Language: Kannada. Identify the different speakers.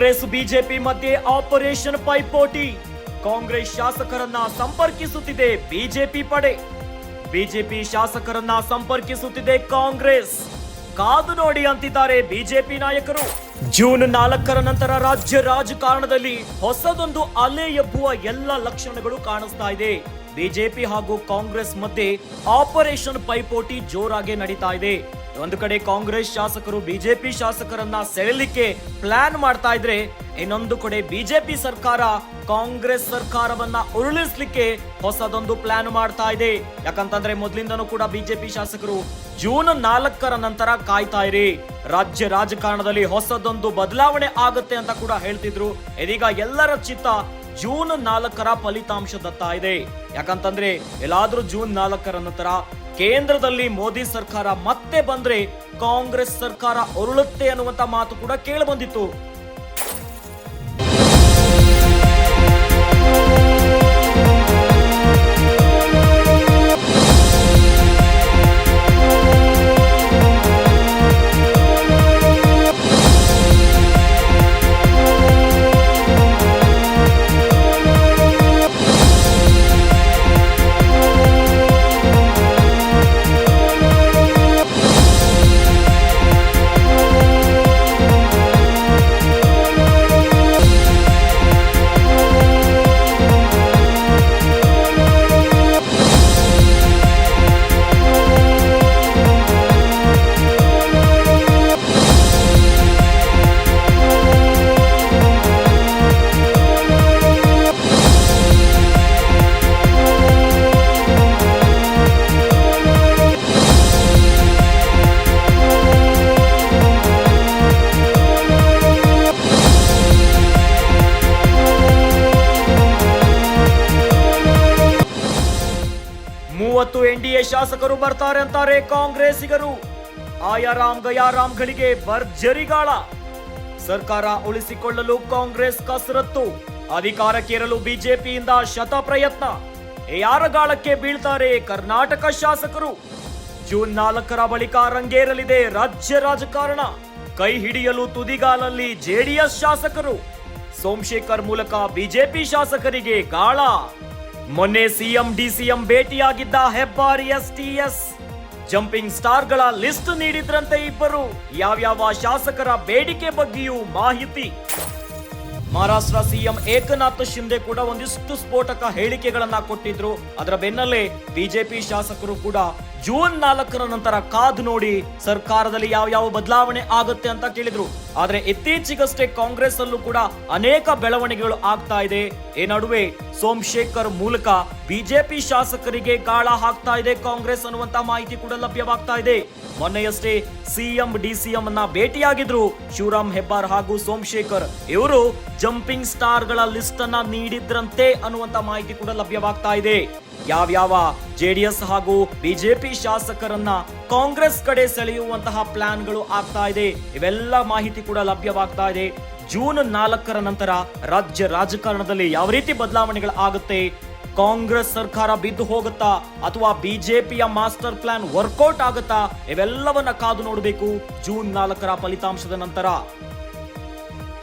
Speaker 1: ಕಾಂಗ್ರೆಸ್ ಬಿಜೆಪಿ ಮಧ್ಯೆ ಆಪರೇಷನ್ ಪೈಪೋಟಿ. ಕಾಂಗ್ರೆಸ್ ಶಾಸಕರನ್ನ ಸಂಪರ್ಕಿಸುತ್ತಿದೆ ಬಿಜೆಪಿ ಪಡೆ. ಬಿಜೆಪಿ ಶಾಸಕರನ್ನ ಸಂಪರ್ಕಿಸುತ್ತಿದೆ ಕಾಂಗ್ರೆಸ್. ಕಾದು ನೋಡಿ ಅಂತಿದ್ದಾರೆ ಬಿಜೆಪಿ ನಾಯಕರು. ಜೂನ್ 4ರ ನಂತರ ರಾಜ್ಯ ರಾಜಕಾರಣದಲ್ಲಿ ಹೊಸದೊಂದು ಅಲೆ ಎಬ್ಬುವ ಎಲ್ಲ ಲಕ್ಷಣಗಳು ಕಾಣಿಸ್ತಾ ಇದೆ. ಬಿಜೆಪಿ ಹಾಗೂ ಕಾಂಗ್ರೆಸ್ ಮಧ್ಯೆ ಆಪರೇಷನ್ ಪೈಪೋಟಿ ಜೋರಾಗಿ ನಡೀತಾ ಇದೆ. ಒಂದು ಕಡೆ ಕಾಂಗ್ರೆಸ್ ಶಾಸಕರು ಬಿಜೆಪಿ ಶಾಸಕರನ್ನ ಸೆಳೆಯಲಿಕ್ಕೆ ಪ್ಲಾನ್ ಮಾಡ್ತಾ ಇದ್ರೆ, ಇನ್ನೊಂದು ಕಡೆ ಬಿಜೆಪಿ ಸರ್ಕಾರ ಕಾಂಗ್ರೆಸ್ ಸರ್ಕಾರವನ್ನ ಉರುಳಿಸ್ಲಿಕ್ಕೆ ಹೊಸದೊಂದು ಪ್ಲಾನ್ ಮಾಡ್ತಾ ಇದೆ. ಯಾಕಂತಂದ್ರೆ ಮೊದಲಿಂದನೂ ಕೂಡ ಬಿಜೆಪಿ ಶಾಸಕರು ಜೂನ್ 4ರ ನಂತರ ಕಾಯ್ತಾ ಇರಿ, ರಾಜ್ಯ ರಾಜಕಾರಣದಲ್ಲಿ ಹೊಸದೊಂದು ಬದಲಾವಣೆ ಆಗುತ್ತೆ ಅಂತ ಕೂಡ ಹೇಳ್ತಿದ್ರು. ಇದೀಗ ಎಲ್ಲರ ಚಿತ್ತ ಜೂನ್ 4ರ ಫಲಿತಾಂಶದತ್ತ ಇದೆ. ಯಾಕಂತಂದ್ರೆ ಎಲ್ಲಾದ್ರೂ ಜೂನ್ 4ರ ನಂತರ ಕೇಂದ್ರದಲ್ಲಿ ಮೋದಿ ಸರ್ಕಾರ ಮತ್ತೆ ಬಂದ್ರೆ ಕಾಂಗ್ರೆಸ್ ಸರ್ಕಾರ ಉರುಳುತ್ತೆ ಅನ್ನುವಂತ ಮಾತು ಕೂಡ ಕೇಳಿ ಬಂದಿತ್ತು. ಎನ್ಡಿಎ ಶಾಸಕರು ಬರ್ತಾರೆ ಅಂತಾರೆ ಕಾಂಗ್ರೆಸ್ಸಿಗರು. ಆಯಾರಾಮ್ ಗಯಾರಾಮ್ಗಳಿಗೆ ಭರ್ಜರಿಗಾಳ. ಸರ್ಕಾರ ಉಳಿಸಿಕೊಳ್ಳಲು ಕಾಂಗ್ರೆಸ್ ಕಸರತ್ತು. ಅಧಿಕಾರಕ್ಕೇರಲು ಬಿಜೆಪಿಯಿಂದ ಶತ ಪ್ರಯತ್ನ. ಯಾರ ಗಾಳಕ್ಕೆ ಬೀಳ್ತಾರೆ ಕರ್ನಾಟಕ ಶಾಸಕರು? ಜೂನ್ 4ರ ಬಳಿಕ ರಂಗೇರಲಿದೆ ರಾಜ್ಯ ರಾಜಕಾರಣ. ಕೈ ಹಿಡಿಯಲು ತುದಿಗಾಲಲ್ಲಿ ಜೆಡಿಎಸ್ ಶಾಸಕರು. ಸೋಮಶೇಖರ್ ಮೂಲಕ ಬಿಜೆಪಿ ಶಾಸಕರಿಗೆ ಗಾಳ. ಮೊನ್ನೆ ಸಿಎಂ ಡಿಸಿಎಂ ಭೇಟಿಯಾಗಿದ್ದ ಹೆಬ್ಬಾರ್ ಎಸ್ಟಿಎಸ್. ಜಂಪಿಂಗ್ ಸ್ಟಾರ್ ಗಳ ಲಿಸ್ಟ್ ನೀಡಿದ್ರಂತೆ ಇಬ್ಬರು. ಯಾವ್ಯಾವ ಶಾಸಕರ ಬೇಡಿಕೆ ಬಗ್ಗೆಯೂ ಮಾಹಿತಿ. ಮಹಾರಾಷ್ಟ್ರ ಸಿಎಂ ಏಕನಾಥ್ ಶಿಂದೆ ಕೂಡ ಒಂದಿಷ್ಟು ಸ್ಫೋಟಕ ಹೇಳಿಕೆಗಳನ್ನ ಕೊಟ್ಟಿದ್ರು. ಅದರ ಬೆನ್ನಲ್ಲೇ ಬಿಜೆಪಿ ಶಾಸಕರು ಕೂಡ ಜೂನ್ 4ರ ನಂತರ ಕಾದು ನೋಡಿ ಸರ್ಕಾರದಲ್ಲಿ ಯಾವ ಬದಲಾವಣೆ ಆಗುತ್ತೆ ಅಂತ ಕೇಳಿದ್ರು. ಆದ್ರೆ ಇತ್ತೀಚೆಗಷ್ಟೇ ಕಾಂಗ್ರೆಸ್ ಅಲ್ಲೂ ಕೂಡ ಅನೇಕ ಬೆಳವಣಿಗೆಗಳು ಆಗ್ತಾ ಇದೆ. ಈ ನಡುವೆ ಸೋಮಶೇಖರ್ ಮೂಲಕ ಬಿಜೆಪಿ ಶಾಸಕರಿಗೆ ಗಾಳ ಹಾಕ್ತಾ ಇದೆ ಕಾಂಗ್ರೆಸ್ ಅನ್ನುವಂತ ಮಾಹಿತಿ ಕೂಡ ಲಭ್ಯವಾಗ್ತಾ ಇದೆ. ಮೊನ್ನೆಯಷ್ಟೇ ಸಿಎಂ ಡಿಸಿಎಂ ಅನ್ನ ಭೇಟಿಯಾಗಿದ್ರು ಶಿವರಾಮ್ ಹೆಬ್ಬಾರ್ ಹಾಗೂ ಸೋಮಶೇಖರ್. ಇವರು ಜಂಪಿಂಗ್ ಸ್ಟಾರ್ ಗಳ ಲಿಸ್ಟ್ ಅನ್ನ ನೀಡಿದ್ರಂತೆ ಅನ್ನುವಂತ ಮಾಹಿತಿ ಕೂಡ ಲಭ್ಯವಾಗ್ತಾ ಇದೆ. ಯಾವ್ಯಾವ ಜೆಡಿಎಸ್ ಹಾಗೂ ಬಿಜೆಪಿ ಶಾಸಕರನ್ನ ಕಾಂಗ್ರೆಸ್ ಕಡೆ ಸೆಳೆಯುವಂತಹ ಪ್ಲಾನ್ಗಳು ಆಗ್ತಾ ಇದೆ, ಇವೆಲ್ಲ ಮಾಹಿತಿ ಕೂಡ ಲಭ್ಯವಾಗ್ತಾ ಇದೆ. ಜೂನ್ 4ರ ನಂತರ ರಾಜ್ಯ ರಾಜಕಾರಣದಲ್ಲಿ ಯಾವ ರೀತಿ ಬದಲಾವಣೆಗಳು ಆಗುತ್ತೆ, ಕಾಂಗ್ರೆಸ್ ಸರ್ಕಾರ ಬಿದ್ದು ಹೋಗುತ್ತಾ ಅಥವಾ ಬಿಜೆಪಿಯ ಮಾಸ್ಟರ್ ಪ್ಲಾನ್ ವರ್ಕೌಟ್ ಆಗುತ್ತಾ, ಇವೆಲ್ಲವನ್ನ ಕಾದು ನೋಡಬೇಕು ಜೂನ್ 4ರ ಫಲಿತಾಂಶದ ನಂತರ.